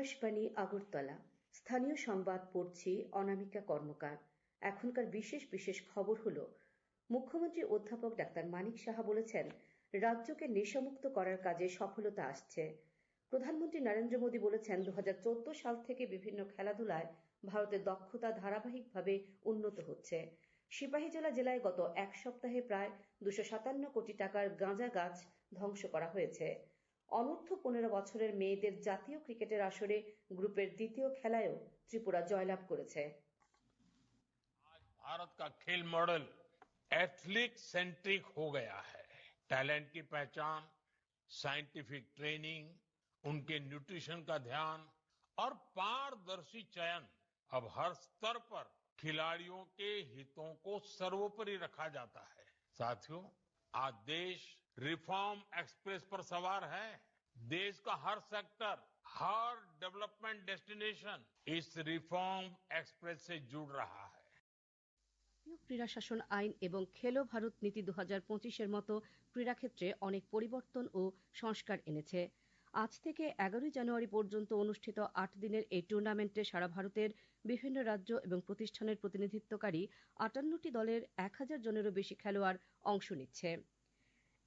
আকাশবাণী আগরতলা। স্থানীয় সংবাদ পড়ছি অনামিকা কর্মকার। এখনকার বিশেষ বিশেষ খবর হলো, মুখ্যমন্ত্রী অধ্যাপক ডাক্তার মানিক সাহা বলেছেন, রাজ্যকে নেশামুক্ত করার কাজে সফলতা আসছে। প্রধানমন্ত্রী নরেন্দ্র মোদী বলেছেন, 2014 সাল থেকে বিভিন্ন খেলাধুলায় ভারতের দক্ষতা ধারাবাহিকভাবে উন্নত হচ্ছে। সিপাহীজলা জেলায় গত এক সপ্তাহে প্রায় 257 কোটি টাকার গাঁজা গাছ ধ্বংস করা হয়েছে। অনূর্ধ্ব 15 বছরের মেয়েদের জাতীয় ক্রিকেটের আসরে গ্রুপের দ্বিতীয় খেলায়ও ত্রিপুরা জয়লাভ করেছে। भारत का खेल मॉडल एथलीट सेंट्रिक हो गया है। टैलेंट की पहचान, साइंटिफिक ट्रेनिंग, उनके न्यूट्रिशन का ध्यान और पारदर्शी चयन, अब हर स्तर पर खिलाड़ियों के हितों को सर्वोपरि रखा जाता है। साथियों, आज देश रिफॉर्म एक्सप्रेस पर सवार है। देश का हर सेक्टर, हर डेवलपमेंट डेस्टिनेशन इस रिफॉर्म एक्सप्रेस से जुड़ रहा है। ক্রীড়া শাসন আইন এবং খেলো ভারত নীতি 2025-এর মতো ক্রীড়াক্ষেত্রে অনেক পরিবর্তন ও সংস্কার এনেছে। আজ থেকে 11 জানুয়ারি পর্যন্ত অনুষ্ঠিত 8 দিনের এই টুর্নামেন্টে সারা ভারতের বিভিন্ন রাজ্য এবং প্রতিষ্ঠানের প্রতিনিধিত্বকারী 58টি দলের 1000 জনেরও বেশি খেলোয়াড় অংশ নিচ্ছে।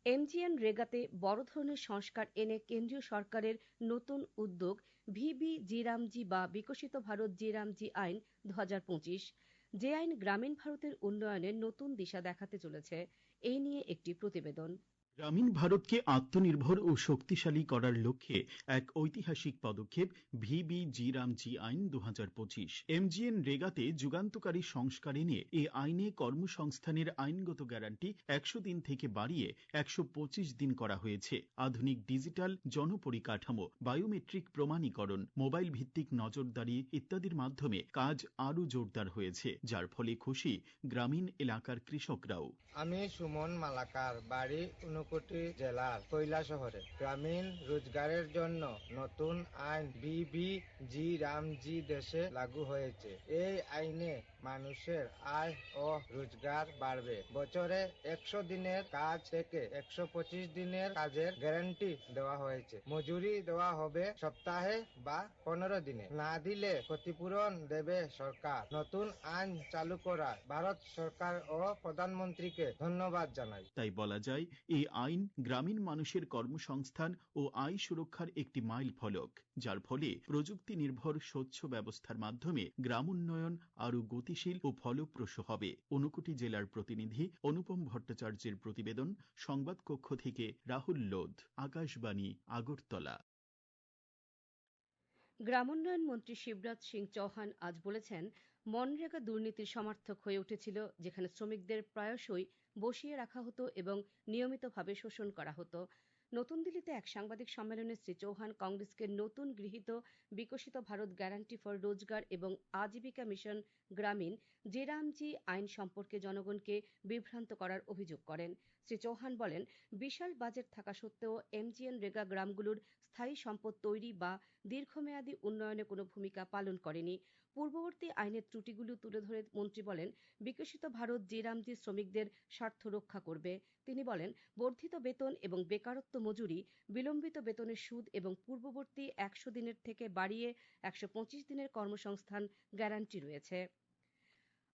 এমজিএন রেগাতে বড় ধরনের সংস্কার এনে কেন্দ্রীয় সরকারের নতুন উদ্যোগ ভিবি জিরামজি বা বিকশিত ভারত জিরামজি আইন 2025, যে আইন গ্রামীণ ভারতের উন্নয়নের নতুন দিশা দেখাতে চলেছে। এই নিয়ে একটি প্রতিবেদন। গ্রামীণ ভারতকে আত্মনির্ভর ও শক্তিশালী করার লক্ষ্যে এক ঐতিহাসিক পদক্ষেপ ভিবি জিরামজি আইন 2025। এমজিএন রেগাতে যুগান্তকারী সংস্কার এনে এ আইনে কর্মসংস্থানের আইনগত গ্যারান্টি 100 দিন থেকে বাড়িয়ে 125 দিন করা হয়েছে। আধুনিক ডিজিটাল জনপরিকাঠামো, বায়োমেট্রিক প্রমাণীকরণ, মোবাইল ভিত্তিক নজরদারি ইত্যাদির মাধ্যমে কাজ আরও জোরদার হয়েছে, যার ফলে খুশি গ্রামীণ এলাকার কৃষকরাও। আমি সুমন মালাকার, বাড়ি ঊনকোটি জেলার কৈলাসহরে। গ্রামীণ রোজগারের জন্য নতুন আইন ভিবি জিরামজি দেশে লাগু হয়েছে। এই আইনে মানুষের আয় ও রোজগার বাড়বে। বছরে 100 দিনের কাজ থেকে 125 দিনের কাজের গ্যারান্টি দেওয়া হয়েছে। মজুরি দেওয়া হবে সপ্তাহে বা 15 দিনে। না দিলে ক্ষতিপূরণ দেবে সরকার। নতুন আইন চালু করায় ভারত সরকার ও প্রধানমন্ত্রীকে ধন্যবাদ জানাই। তাই বলা যায়, এই আইন গ্রামীণ মানুষের কর্মসংস্থান ও আয় সুরক্ষার একটি মাইল ফলক, যার ফলে প্রযুক্তি নির্ভর স্বচ্ছ ব্যবস্থার মাধ্যমে গ্রাম উন্নয়ন আরও গতিশীল ও ফলপ্রসূ হবে। ঊনকোটি জেলার প্রতিনিধি অনুপম ভট্টাচার্যের প্রতিবেদন, সংবাদ কক্ষ থেকে রাহুল লোধ, আকাশবাণী আগরতলা। গ্রামোন্নয়ন মন্ত্রী শিবরাজ সিং চৌহান আজ বলেছেন, মনরেগা দুর্নীতির সমার্থক হয়ে উঠেছিল, যেখানে শ্রমিকদের প্রায়শই বসিয়ে রাখা হতো এবং নিয়মিতভাবে শোষণ করা হতো। নতুন দিল্লিতে এক সাংবাদিক সম্মেলনে শ্রী চৌহান কংগ্রেসকে নতুন গৃহীত বিকশিত ভারত গ্যারান্টি ফর রোজগার এবং আজীবিকা মিশন গ্রামীণ জিরামজি আইন সম্পর্কে জনগণকে বিভ্রান্ত করার অভিযোগ করেন। শ্রী চৌহান বলেন, বিশাল বাজেট থাকা সত্ত্বেও এমজিএন রেগা গ্রামগুলোর স্থায়ী সম্পদ তৈরি বা দীর্ঘমেয়াদী উন্নয়নে কোনো ভূমিকা পালন করেনি। পূর্ববর্তী আইনের ত্রুটিগুলো তুলে ধরে মন্ত্রী বলেন, বিকশিত ভারত জিরামজি শ্রমিকদের স্বার্থ রক্ষা করবে। তিনি বলেন, বর্ধিত বেতন এবং বেকারত্ব মজুরি, বিলম্বিত বেতনের সুদ এবং পূর্ববর্তী 100 দিনের থেকে বাড়িয়ে 125 দিনের কর্মসংস্থান গ্যারান্টি রয়েছে।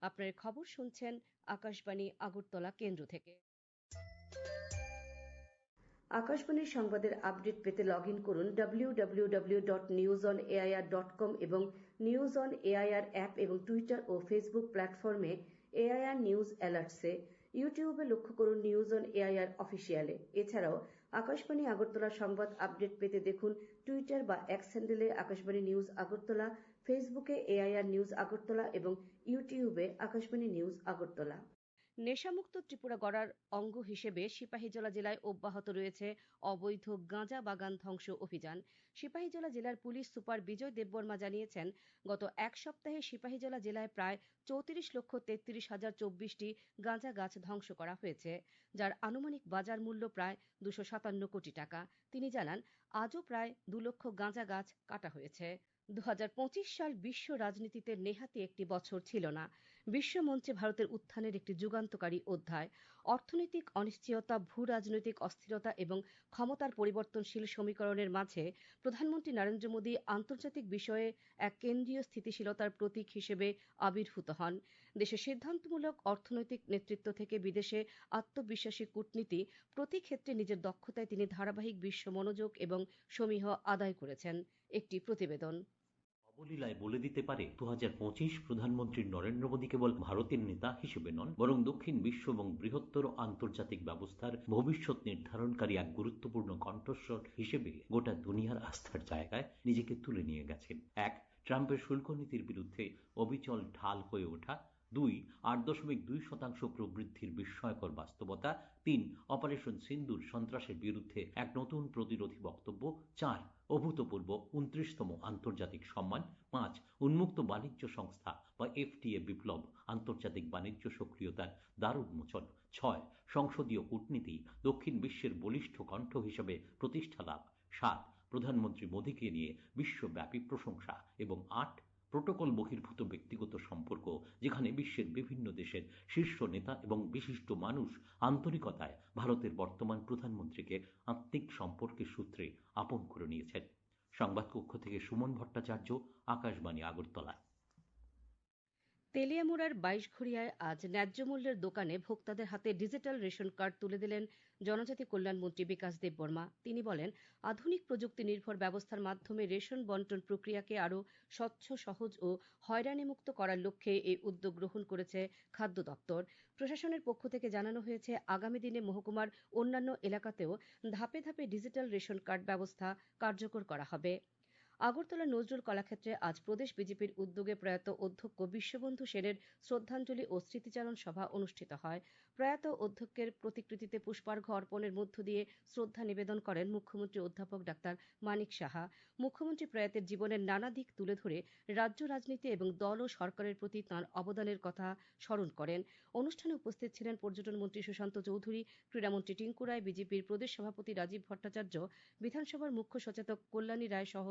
আপনার খবর শুনছেন আকাশবাণী আগরতলা কেন্দ্র থেকে। আকাশবাণীর সংবাদের আপডেট পেতে লগ ইন করুন www.newsonair.com এবং নিউজ অন এআইআর অ্যাপ এবং টুইটার ও ফেসবুক প্ল্যাটফর্মে এআইআর নিউজ অ্যালার্টসে। ইউটিউবে লক্ষ্য করুন নিউজ অন এআইআর অফিসিয়ালে। এছাড়াও আকাশবাণী আগরতলা সংবাদ আপডেট পেতে দেখুন টুইটার বা এক্স হ্যান্ডেলে আকাশবাণী নিউজ আগরতলা, ফেসবুকে এআইআর নিউজ আগরতলা এবং ইউটিউবে আকাশবাণী নিউজ আগরতলা। নেশামুক্ত ত্রিপুরা গড়ার অঙ্গ হিসেবে সিপাহীজলা জেলায় অব্যাহত রয়েছে অবৈধ গাঁজা বাগান ধ্বংস অভিযান। সিপাহীজলা জেলার পুলিশ সুপার বিজয় দেববর্মা জানিয়েছেন, গত এক সপ্তাহে সিপাহীজলা জেলায় প্রায় 34,33,024টি গাঁজা গাছ ধ্বংস করা হয়েছে, যার আনুমানিক বাজার মূল্য প্রায় 257 কোটি টাকা। তিনি জানান, আজও প্রায় 2 লক্ষ গাঁজা গাছ কাটা হয়েছে। 2025 সাল বিশ্ব রাজনীতিতে নেহাতি একটি বছর ছিল না। বিশ্ব মঞ্চে ভারতের উত্থানের একটি যুগান্তকারী অধ্যায়। অর্থনৈতিক অনিশ্চয়তা, ভূ রাজনৈতিক অস্থিরতা এবং ক্ষমতার পরিবর্তনশীল সমীকরণের মাঝে প্রধানমন্ত্রী নরেন্দ্র মোদী আন্তর্জাতিক বিষয়ে এক কেন্দ্রীয় স্থিতিশীলতার প্রতীক হিসেবে আবির্ভূত হন। দেশের সিদ্ধান্তমূলক অর্থনৈতিক নেতৃত্ব থেকে বিদেশে আত্মবিশ্বাসী কূটনীতি, প্রতি ক্ষেত্রে নিজের দক্ষতায় তিনি ধারাবাহিক বিশ্ব মনোযোগ এবং সমীহ আদায় করেছেন। একটি প্রতিবেদন। অবলীলায় বলে দিতে পারে 2025 প্রধানমন্ত্রী নরেন্দ্র মোদী কেবল ভারতের নেতা হিসেবে নন, বরং দক্ষিণ বিশ্ব এবং বৃহত্তর আন্তর্জাতিক ব্যবস্থার ভবিষ্যৎ নির্ধারণকারী এক গুরুত্বপূর্ণ কণ্ঠস্বর হিসেবে গোটা দুনিয়ার আস্থার জায়গায় নিজেকে তুলে নিয়ে গেছেন। 1. ট্রাম্পের শুল্ক নীতির বিরুদ্ধে অবিচল ঢাল হয়ে ওঠা। 2. 8.2% প্রবৃদ্ধির বিস্ময়কর বাস্তবতা। 3. অপারেশন সিন্দুর সন্ত্রাসের বিরুদ্ধে এক নতুন প্রতিরোধী বক্তব্য। 4. অভূতপূর্ব 29তম আন্তর্জাতিক সম্মান। 5. উন্মুক্ত বাণিজ্য সংস্থা বা FTA বিপ্লব, আন্তর্জাতিক বাণিজ্য সক্রিয়তার দ্বার উন্মোচন। 6. সংসদীয় কূটনীতি, দক্ষিণ বিশ্বের বলিষ্ঠ কণ্ঠ হিসেবে প্রতিষ্ঠা লাভ। 7. প্রধানমন্ত্রী মোদীকে নিয়ে বিশ্বব্যাপী প্রশংসা। এবং 8. প্রোটোকল বহির্ভূত ব্যক্তিগত সম্পর্ক, যেখানে বিশ্বের বিভিন্ন দেশের শীর্ষ নেতা এবং বিশিষ্ট মানুষ আন্তরিকতায় ভারতের বর্তমান প্রধানমন্ত্রীকে আত্মিক সম্পর্কের সূত্রে আপন করে নিয়েছেন। সংবাদকক্ষ থেকে সুমন ভট্টাচার্য, আকাশবাণী, আগরতলা। তেলিয়ামুড়ার 22ঘড়িয়ায় আজ ন্যায্য মূল্যের দোকানে ভোক্তাদের হাতে ডিজিটাল রেশন কার্ড তুলে দিলেন জনজাতি কল্যাণ মন্ত্রী বিকাশ দেববর্মা। তিনি বলেন, আধুনিক প্রযুক্তি নির্ভর ব্যবস্থার মাধ্যমে রেশন বন্টন প্রক্রিয়াকে আরও স্বচ্ছ, সহজ ও হয়রানিমুক্ত করার লক্ষ্যে এই উদ্যোগ গ্রহণ করেছে খাদ্য দপ্তর। প্রশাসনের পক্ষ থেকে জানানো হয়েছে, আগামী দিনে মহকুমার অন্যান্য এলাকাতেও ধাপে ধাপে ডিজিটাল রেশন কার্ড ব্যবস্থা কার্যকর করা হবে। আগরতলা নজরুল কলাক্ষেত্রে আজ প্রদেশ বিজেপির উদ্যোগে প্রয়াত অধ্যক্ষ বিশ্ববন্ধু সেনের শ্রদ্ধাঞ্জলি ও স্মৃতিচারণ সভা অনুষ্ঠিত হয়। প্রয়াত অধ্যক্ষের প্রতিকৃতিতে পুষ্পার্ঘ্য অর্পণের মধ্য দিয়ে শ্রদ্ধা নিবেদন করেন মুখ্যমন্ত্রী অধ্যাপক ডাক্তার মানিক সাহা। মুখ্যমন্ত্রী প্রয়াতের জীবনের নানা দিক তুলে ধরে রাজ্য রাজনীতি এবং দল ও সরকারের প্রতি তাঁর অবদানের কথা স্মরণ করেন। অনুষ্ঠানে উপস্থিত ছিলেন পর্যটন মন্ত্রী সুশান্ত চৌধুরী, ক্রীড়ামন্ত্রী টিঙ্কু রায়, বিজেপির প্রদেশ সভাপতি রাজীব ভট্টাচার্য, বিধানসভার মুখ্য সচেতক কল্যাণী রায় সহ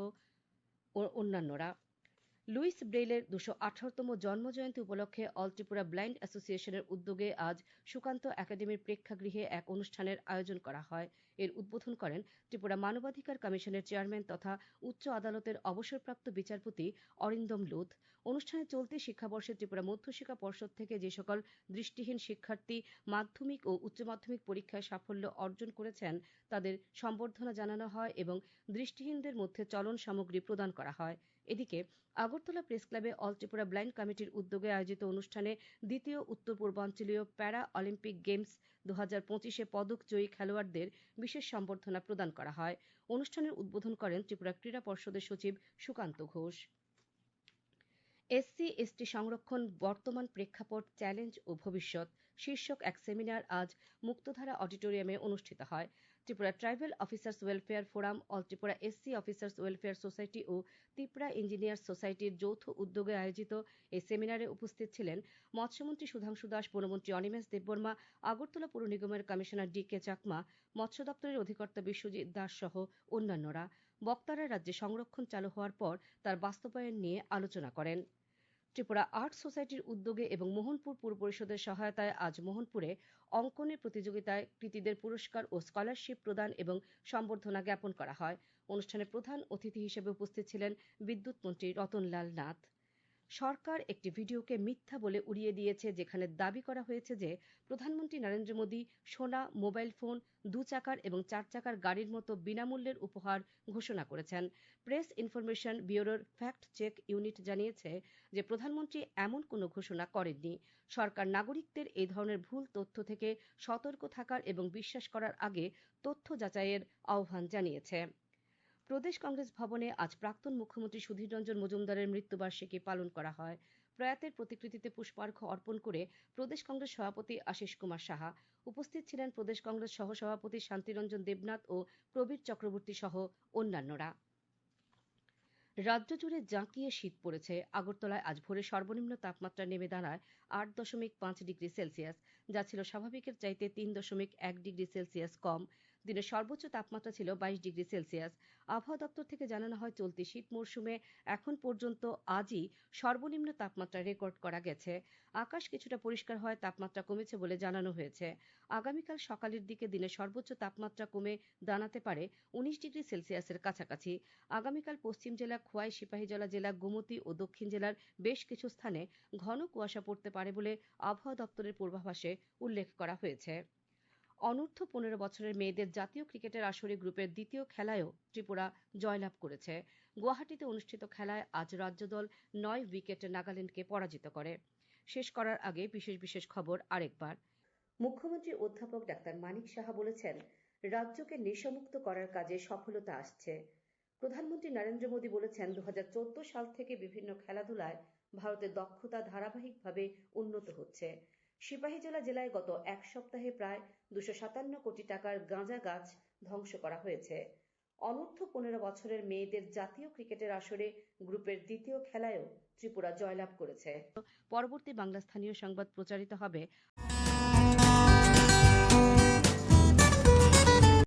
অন্যান্যরা। লুইস ব্রেইলের 218তম জন্মজয়ন্তী উপলক্ষে অল ত্রিপুরা ব্লাইন্ড অ্যাসোসিয়েশনের উদ্যোগে আজ সুকান্ত একাডেমির প্রেক্ষাগৃহে এক অনুষ্ঠানের আয়োজন করা হয়। এর উদ্বোধন করেন ত্রিপুরা মানবাধিকার কমিশনের চেয়ারম্যান তথা উচ্চ আদালতের অবসরপ্রাপ্ত বিচারপতি অরিন্দম লোধ। অনুষ্ঠানে চলতি শিক্ষাবর্ষে ত্রিপুরা মধ্যশিক্ষা পর্ষদ থেকে যে সকল দৃষ্টিহীন শিক্ষার্থী মাধ্যমিক ও উচ্চ মাধ্যমিক পরীক্ষায় সাফল্য অর্জন করেছেন তাদের সম্বর্ধনা জানানো হয় এবং দৃষ্টিহীনদের মধ্যে চলন সামগ্রী প্রদান করা হয়। এদিকে আগরতলা প্রেস ক্লাবে অল ত্রিপুরা ব্লাইন্ড কমিটির উদ্যোগে আয়োজিত অনুষ্ঠানে দ্বিতীয় উত্তর পূর্বাঞ্চলীয় প্যারা অলিম্পিক গেমস 2025-এ পদক জয়ী খেলোয়াড়দের বিশেষ সম্বর্ধনা প্রদান করা হয়। অনুষ্ঠানের উদ্বোধন করেন ত্রিপুরা ক্রীড়া পর্ষদের সচিব সুকান্ত ঘোষ। SC/ST সংরক্ষণ, বর্তমান প্রেক্ষাপট, চ্যালেঞ্জ ও ভবিষ্যৎ শীর্ষক এক সেমিনার আজ মুক্তধারা অডিটোরিয়ামে অনুষ্ঠিত হয়। Tripura tribal officers welfare forum, all Tripura SC officers welfare society ও ত্রিপুরা ইঞ্জিনিয়ার্স সোসাইটির যৌথ উদ্যোগে আয়োজিত এই সেমিনারে উপস্থিত ছিলেন মৎস্যমন্ত্রী সুধাংশু দাস, বনমন্ত্রী অনিমেষ দেববর্মা, আগরতলা পৌর নিগমের কমিশনার DK চাকমা, মৎস্য দপ্তরের অধিকর্তা বিশ্বজিৎ দাস সহ অন্যান্যরা। বক্তারা রাজ্যে সংরক্ষণ চালু হওয়ার পর তার বাস্তবায়ন নিয়ে আলোচনা করেন। ত্রিপুরা আর্ট সোসাইটির উদ্যোগে এবং মোহনপুর পুর পরিষদের সহায়তায় আজ মোহনপুরে অঙ্কনের প্রতিযোগিতায় কৃতীদের পুরস্কার ও স্কলারশিপ প্রদান এবং সম্বর্ধনা জ্ঞাপন করা হয়। অনুষ্ঠানে প্রধান অতিথি হিসেবে উপস্থিত ছিলেন বিদ্যুৎ মন্ত্রী রতনলাল নাথ। সরকার একটি ভিডিওকে মিথ্যা বলে উড়িয়ে দিয়েছে, যেখানে দাবি করা হয়েছে যে প্রধানমন্ত্রী নরেন্দ্র মোদী সোনা, মোবাইল ফোন, 2 চাকার এবং 4 চাকার গাড়ির মতো বিনামূল্যের উপহার ঘোষণা করেছেন। প্রেস ইনফরমেশন ব্যুরোর ফ্যাক্ট চেক ইউনিট জানিয়েছে যে প্রধানমন্ত্রী এমন কোনো ঘোষণা করেননি। সরকার নাগরিকদের এই ধরনের ভুল তথ্য থেকে সতর্ক থাকার এবং বিশ্বাস করার আগে তথ্য যাচাইয়ের আহ্বান জানিয়েছে। প্রদেশ কংগ্রেস ভবনে আজ প্রাক্তন মুখ্যমন্ত্রী সুধীর রঞ্জন মজুমদারের মৃত্যুবার্ষিকী পালন করা হয়। প্রয়াতের প্রতিকৃতিতে পুষ্পার্ঘ্য অর্পণ করে প্রদেশ কংগ্রেস সভাপতি আশিস কুমার সাহা। উপস্থিত ছিলেন প্রদেশ কংগ্রেস সহসভাপতি শান্তিরঞ্জন দেবনাথ ও প্রবীর চক্রবর্তী সহ অন্যান্যরা। রাজ্য জুড়ে জাঁকিয়ে শীত পড়েছে। আগরতলায় আজ ভোরে সর্বনিম্ন তাপমাত্রা নেমে দাঁড়ায় 8.5 ডিগ্রি সেলসিয়াস, যা ছিল স্বাভাবিকের চাইতে 3.1 ডিগ্রি সেলসিয়াস কম। দিনের সর্বোচ্চ তাপমাত্রা ছিল 22 ডিগ্রি সেলসিয়াস। আবহাওয়া দপ্তর থেকে জানানো হয়, চলতি শীত মরশুমে এখন পর্যন্ত আজই সর্বনিম্ন তাপমাত্রা রেকর্ড করা গেছে। আকাশ কিছুটা পরিষ্কার হয়, তাপমাত্রা কমেছে বলে জানানো হয়েছে। আগামীকাল সকালের দিকে দিনের সর্বোচ্চ তাপমাত্রা কমে দাঁড়াতে পারে 19 ডিগ্রি সেলসিয়াসের কাছাকাছি। আগামীকাল পশ্চিম জেলা, খোয়াই, সিপাহীজলা জেলা, গোমতী ও দক্ষিণ জেলার বেশ কিছু স্থানে ঘন কুয়াশা পড়তে পারে বলে আবহাওয়া দপ্তরের পূর্বাভাসে উল্লেখ করা হয়েছে। অনূর্ধ্ব 15 বছরের মেয়েদের জাতীয় ক্রিকেটের আসরে গ্রুপের দ্বিতীয় খেলায়ও ত্রিপুরা জয়লাভ করেছে। গুয়াহাটিতে অনুষ্ঠিত খেলায় আজ রাজ্যদল 9 উইকেটে নাগাল্যান্ডকে পরাজিত করে। শেষ করার আগে বিশেষ খবর আরেকবার। মুখ্যমন্ত্রী অধ্যাপক ডাক্তার মানিক সাহা বলেছেন, রাজ্যকে নেশামুক্ত করার কাজে সফলতা আসছে। প্রধানমন্ত্রী নরেন্দ্র মোদী বলেছেন, 2014 সাল থেকে বিভিন্ন খেলাধুলায় ভারতের দক্ষতা ধারাবাহিকভাবে উন্নত হচ্ছে। সিপাহীজলা জেলায় গত এক সপ্তাহে প্রায় 257 কোটি টাকার গাঁজা গাছ ধ্বংস করা হয়েছে। অনূর্ধ্ব 15 বছরের মেয়েদের জাতীয় ক্রিকেটের আসরে গ্রুপের দ্বিতীয় খেলায়ও ত্রিপুরা জয়লাভ করেছে। পরবর্তী বাংলা স্থানীয় সংবাদ প্রচারিত হবে